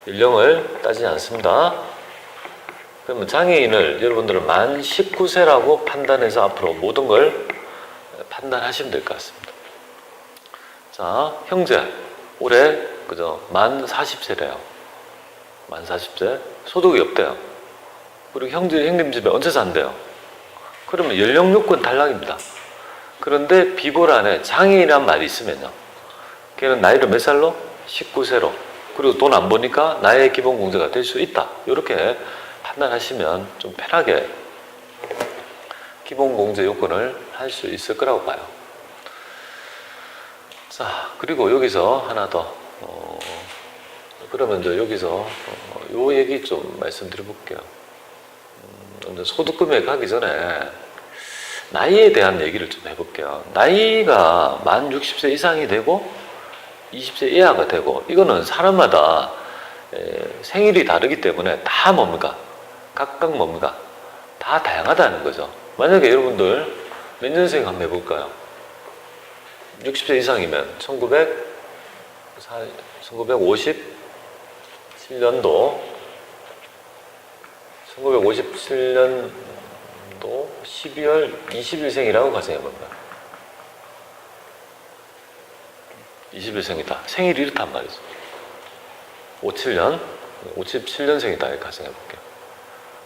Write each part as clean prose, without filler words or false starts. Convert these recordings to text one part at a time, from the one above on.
연령을 따지지 않습니다. 그러면 장애인을 여러분들은 만 19세라고 판단해서 앞으로 모든 걸 판단하시면 될 것 같습니다. 자, 형제 올해 그죠? 만 40세래요. 만 40세 소득이 없대요. 그리고 형님 집에 언제 산대요? 그러면 연령 요건 탈락입니다. 그런데 비보란에 장애인이란 말이 있으면요, 걔는 나이를 몇 살로? 19세로. 그리고 돈 안 버니까 나의 기본 공제가 될 수 있다. 이렇게 판단하시면 좀 편하게 기본 공제 요건을 할 수 있을 거라고 봐요. 자, 그리고 여기서 하나 더 그러면 이제 여기서 요 얘기 좀 말씀드려 볼게요. 소득금액 하기 전에 나이에 대한 얘기를 좀 해볼게요. 나이가 만 60세 이상이 되고 20세 이하가 되고, 이거는 사람마다 생일이 다르기 때문에 다 뭡니까? 각각 뭡니까? 다 다양하다는 거죠. 만약에 여러분들 몇 년생 한번 해볼까요? 60세 이상이면 1957년도 12월 20일생이라고 가정해봅니다. 20일생이다. 생일이 이렇단 말이죠. 57년생이다. 이렇게 가정해볼게요.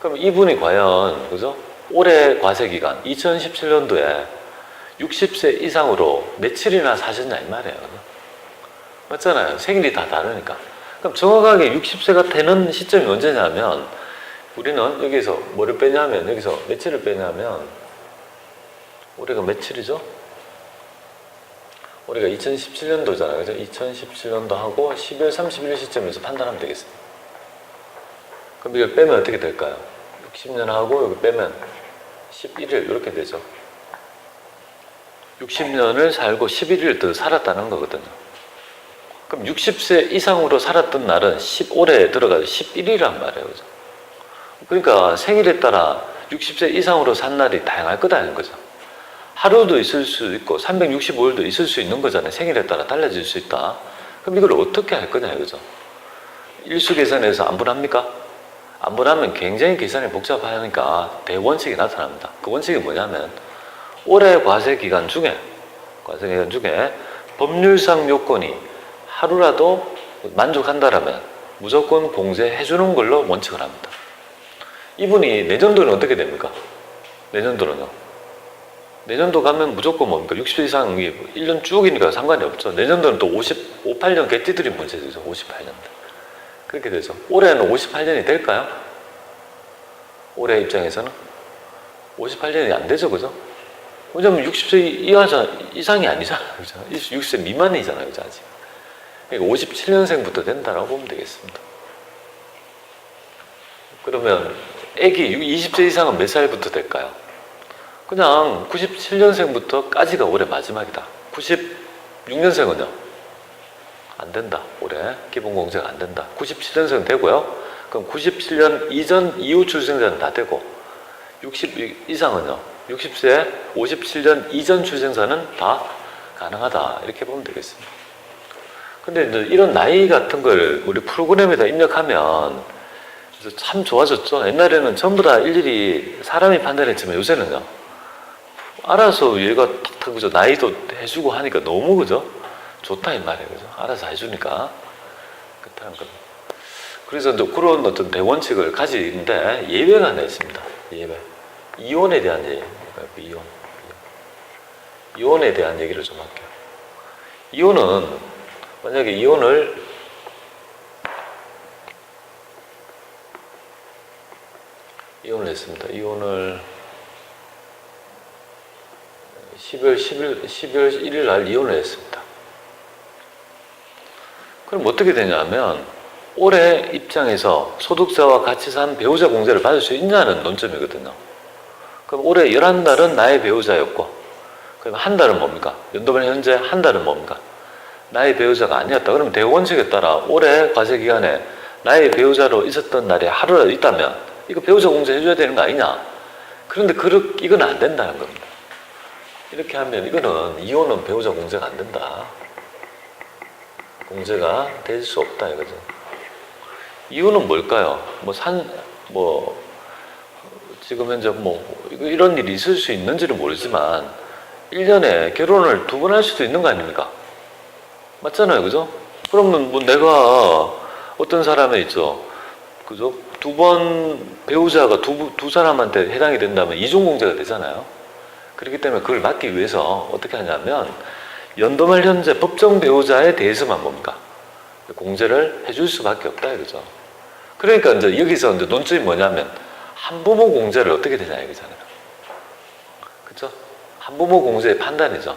그럼 이분이 과연, 그죠? 올해 과세기간, 2017년도에 60세 이상으로 며칠이나 사셨냐, 이 말이에요. 맞잖아요. 생일이 다 다르니까. 그럼 정확하게 60세가 되는 시점이 언제냐면, 우리는 여기서 뭐를 빼냐면, 여기서 며칠을 빼냐면, 올해가 며칠이죠? 올해가 2017년도잖아요. 그죠? 2017년도 하고 12월 31일 시점에서 판단하면 되겠습니다. 그럼 이걸 빼면 어떻게 될까요? 60년하고 여기 빼면 11일 이렇게 되죠. 60년을 살고 11일 더 살았다는 거거든요. 그럼 60세 이상으로 살았던 날은 15에 들어가서 11이란 말이에요. 그죠? 그러니까 생일에 따라 60세 이상으로 산 날이 다양할 거다는 거죠. 하루도 있을 수 있고 365일도 있을 수 있는 거잖아요. 생일에 따라 달라질 수 있다. 그럼 이걸 어떻게 할 거냐 이거죠. 일수 계산해서 안분합니까? 안분하면 굉장히 계산이 복잡하니까 대원칙이 나타납니다. 그 원칙이 뭐냐면, 올해 과세기간 중에 법률상 요건이 하루라도 만족한다라면 무조건 공제해 주는 걸로 원칙을 합니다. 이분이 내년도는 어떻게 됩니까? 내년도 가면 무조건 뭡니까? 60세 이상이 1년 쭉이니까 상관이 없죠. 내년도는 또 58년 개띠들이 문제되죠. 58년도. 그렇게 되죠. 올해는 58년이 될까요? 올해 입장에서는 58년이 안 되죠. 그죠? 왜냐면 60세 이상이 아니잖아요. 그죠? 60세 미만이잖아요. 그죠? 아직. 그러니까 57년생부터 된다라고 보면 되겠습니다. 그러면 애기 20세 이상은 몇 살부터 될까요? 그냥 97년생부터까지가 올해 마지막이다. 96년생은요? 안 된다. 올해 기본공제가 안 된다. 97년생은 되고요. 그럼 97년 이후 출생자는 다 되고, 60 이상은요? 60세 57년 이전 출생자는 다 가능하다. 이렇게 보면 되겠습니다. 근데 이제 이런 나이 같은 걸 우리 프로그램에다 입력하면 참 좋아졌죠. 옛날에는 전부 다 일일이 사람이 판단했지만 요새는요, 알아서 얘가 탁탁, 그죠? 나이도 해주고 하니까 너무, 그죠? 좋다, 이 말이에요. 그죠? 알아서 해주니까. 그렇다는 겁니다. 그래서 이제 그런 어떤 대원칙을 가지는데 예외가 하나 있습니다. 예외. 이혼에 대한 얘기. 이혼에 대한 얘기를 좀 할게요. 이혼은, 만약에 이혼을 했습니다. 이혼을 12월 1일 날 이혼을 했습니다. 그럼 어떻게 되냐면, 올해 입장에서 소득세와 같이 산 배우자 공제를 받을 수 있냐는 논점이거든요. 그럼 올해 11달은 나의 배우자였고, 그럼 한 달은 뭡니까? 연도별 현재 한 달은 뭡니까? 나의 배우자가 아니었다. 그러면 대원칙에 따라 올해 과세기간에 나의 배우자로 있었던 날이 하루라도 있다면 이거 배우자 공제 해줘야 되는 거 아니냐? 그런데 이건 안 된다는 겁니다. 이렇게 하면 이혼은 배우자 공제가 안 된다. 공제가 될 수 없다 이거죠. 이유는 뭘까요? 지금 현재 이런 일이 있을 수 있는지는 모르지만 1년에 결혼을 2번 할 수도 있는 거 아닙니까? 맞잖아요, 그죠? 그러면 내가 어떤 사람에 있죠, 그죠? 2번 배우자가 두 사람한테 해당이 된다면 이중공제가 되잖아요. 그렇기 때문에 그걸 막기 위해서 어떻게 하냐면 연도말 현재 법정 배우자에 대해서만 뭡니까? 공제를 해줄 수밖에 없다 이거죠. 그러니까 이제 여기서 이제 논점이 뭐냐면 한부모 공제를 어떻게 되냐 이거잖아요. 그렇죠? 한부모 공제의 판단이죠.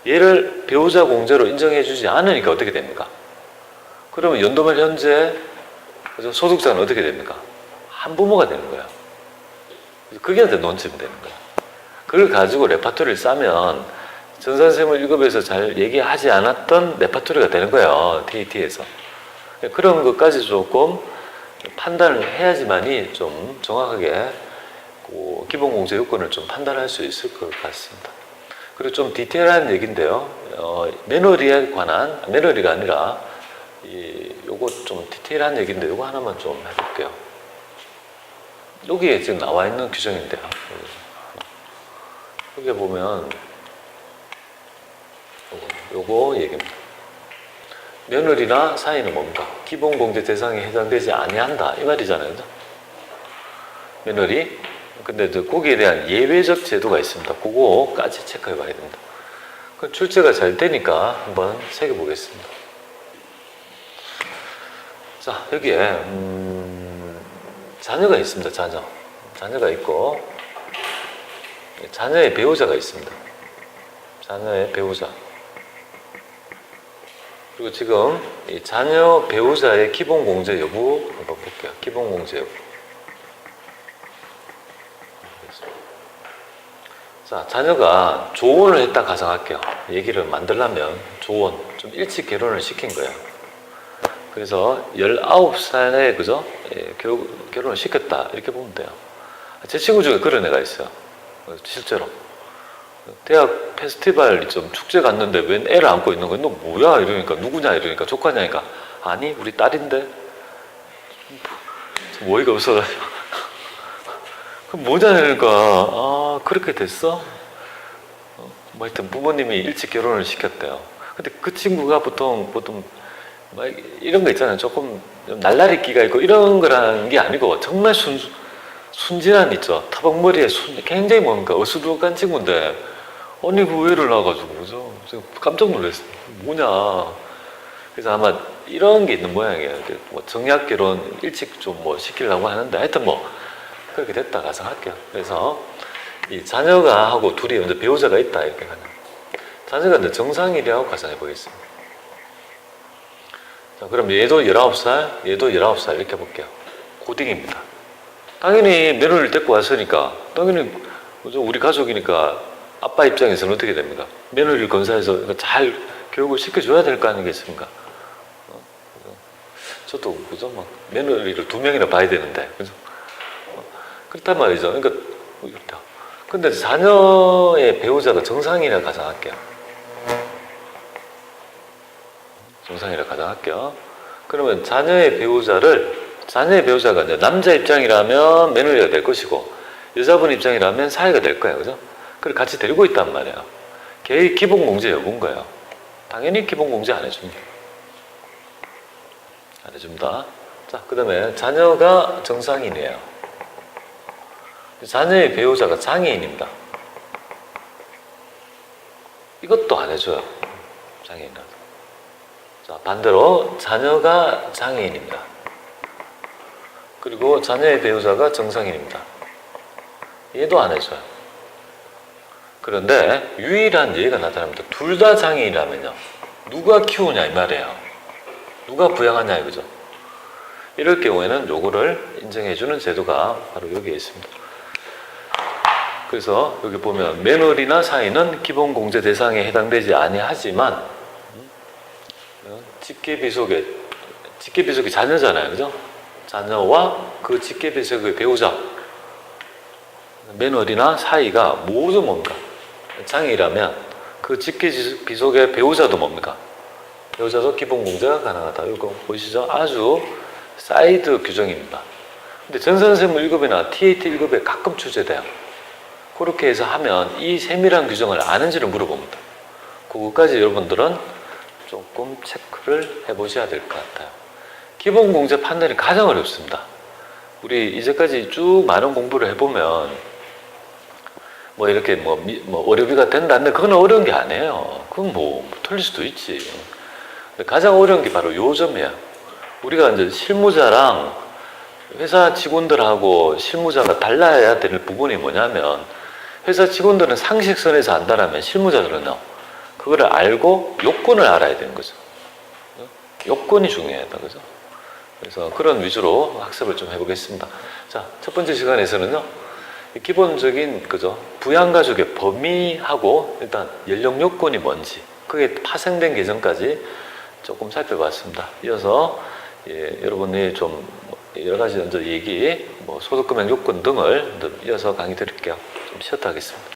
얘를 배우자 공제로 인정해주지 않으니까 어떻게 됩니까? 그러면 연도말 현재 소득자는 어떻게 됩니까? 한부모가 되는 거예요. 그게 이제 논점이 되는 거예요. 그걸 가지고 레파토리를 싸면 전산세무 1급에서 잘 얘기하지 않았던 레파토리가 되는 거예요. TAT에서. 그런 것까지 조금 판단을 해야지만이 좀 정확하게 기본공제 요건을 좀 판단할 수 있을 것 같습니다. 그리고 좀 디테일한 얘기인데요. 매너리에 관한, 매너리가 아니라 요거 좀 디테일한 얘기인데 요거 하나만 좀 해볼게요. 여기에 지금 나와 있는 규정인데요. 여기 보면 요거 얘기입니다. 며느리나 사이는 뭡니까? 기본공제 대상에 해당되지 아니한다 이 말이잖아요. 며느리. 근데 이제 거기에 대한 예외적 제도가 있습니다. 그거까지 체크해 봐야 됩니다. 출제가 잘 되니까 한번 새겨보겠습니다. 자, 여기에 자녀가 있습니다. 자녀가 있고 자녀의 배우자가 있습니다. 자녀의 배우자. 그리고 지금 이 자녀 배우자의 기본공제 여부 한번 볼게요. 기본공제 여부. 자, 자녀가 조언을 했다 가정할게요. 얘기를 만들려면 조언, 좀 일찍 결혼을 시킨 거예요. 그래서 19살에 그죠? 결혼을 시켰다 이렇게 보면 돼요. 제 친구 중에 그런 애가 있어요. 실제로 대학 페스티벌 좀 축제 갔는데 웬 애를 안고 있는 거야. 너 뭐야? 이러니까 누구냐? 이러니까 조카냐니까 아니 우리 딸인데 어이가 없어가지고 그럼 뭐냐? 이러니까 아 그렇게 됐어? 뭐 하여튼 부모님이 일찍 결혼을 시켰대요. 근데 그 친구가 보통 막 이런 거 있잖아요. 조금 날라리 끼가 있고 이런 거라는 게 아니고 정말 순진한 있죠. 타박머리에 굉장히 뭔가 어수룩한 친구인데 아니 그 애를 낳아가지고 그죠? 깜짝 놀랐어요. 뭐냐? 그래서 아마 이런 게 있는 모양이에요. 뭐 정약 결혼 일찍 좀 뭐 시키려고 하는데 하여튼 뭐 그렇게 됐다 가정할게요. 그래서 이 자녀가 하고 둘이 이제 배우자가 있다 이렇게 가는. 자녀가 이제 정상이라고 가정해 보겠습니다. 자, 그럼 얘도 19살, 얘도 19살 이렇게 볼게요. 고딩입니다. 당연히 며느리를 데리고 왔으니까 당연히 우리 가족이니까 아빠 입장에서는 어떻게 됩니까? 며느리를 건사해서 잘 교육을 시켜줘야 될 거 아니겠습니까? 저도 그죠? 막 며느리를 2명이나 봐야 되는데 그죠? 그렇단 말이죠. 그러니까 근데 자녀의 배우자가 정상이라 가정할게요. 정상이라 가정할게요. 그러면 자녀의 배우자가 이제 남자 입장이라면 며느리가 될 것이고 여자분 입장이라면 사위가 될 거예요. 그죠? 그걸 같이 데리고 있단 말이에요. 걔의 기본공제 여부인 거예요. 당연히 기본공제 안 해줍니다. 안 해줍니다. 자, 그 다음에 자녀가 정상인이에요. 자녀의 배우자가 장애인입니다. 이것도 안 해줘요. 장애인은. 자, 반대로 자녀가 장애인입니다. 그리고 자녀의 배우자가 정상인입니다. 얘도 안 해줘요. 그런데 유일한 예가 나타납니다. 둘 다 장애인이라면요. 누가 키우냐 이 말이에요. 누가 부양하냐 이거죠. 이럴 경우에는 요거를 인정해주는 제도가 바로 여기에 있습니다. 그래서 여기 보면 며느리나 사위는 기본공제 대상에 해당되지 아니하지만 직계비속의 자녀잖아요. 그죠? 자녀와 그 직계비속의 배우자 며느리나 사위가 모두 뭡니까? 장애이라면 그 직계비속의 배우자도 뭡니까? 배우자도 기본공제가 가능하다. 이거 보이시죠? 아주 사이드 규정입니다. 근데 전산세무 1급이나 TAT 1급에 가끔 출제돼요. 그렇게 해서 하면 이 세밀한 규정을 아는지를 물어봅니다. 그거까지 여러분들은 조금 체크를 해보셔야 될 것 같아요. 기본 공제 판단이 가장 어렵습니다. 우리 이제까지 쭉 많은 공부를 해보면 뭐 이렇게 뭐 어려비가 된다 근데 그건 어려운 게 아니에요. 그건 뭐 틀릴 수도 있지. 근데 가장 어려운 게 바로 요 점이에요. 우리가 이제 실무자랑 회사 직원들하고 실무자가 달라야 될 부분이 뭐냐면, 회사 직원들은 상식선에서 안다라면 실무자들은요, 그거를 알고 요건을 알아야 되는 거죠. 요건이 중요하다, 그죠? 그래서 그런 위주로 학습을 좀 해보겠습니다. 자, 첫 번째 시간에서는요, 기본적인, 그죠? 부양가족의 범위하고 일단 연령 요건이 뭔지, 그게 파생된 개정까지 조금 살펴봤습니다. 이어서 여러분이 좀 여러 가지 얘기, 소득금액 요건 등을 이어서 강의 드릴게요. 좀 쉬었다 하겠습니다.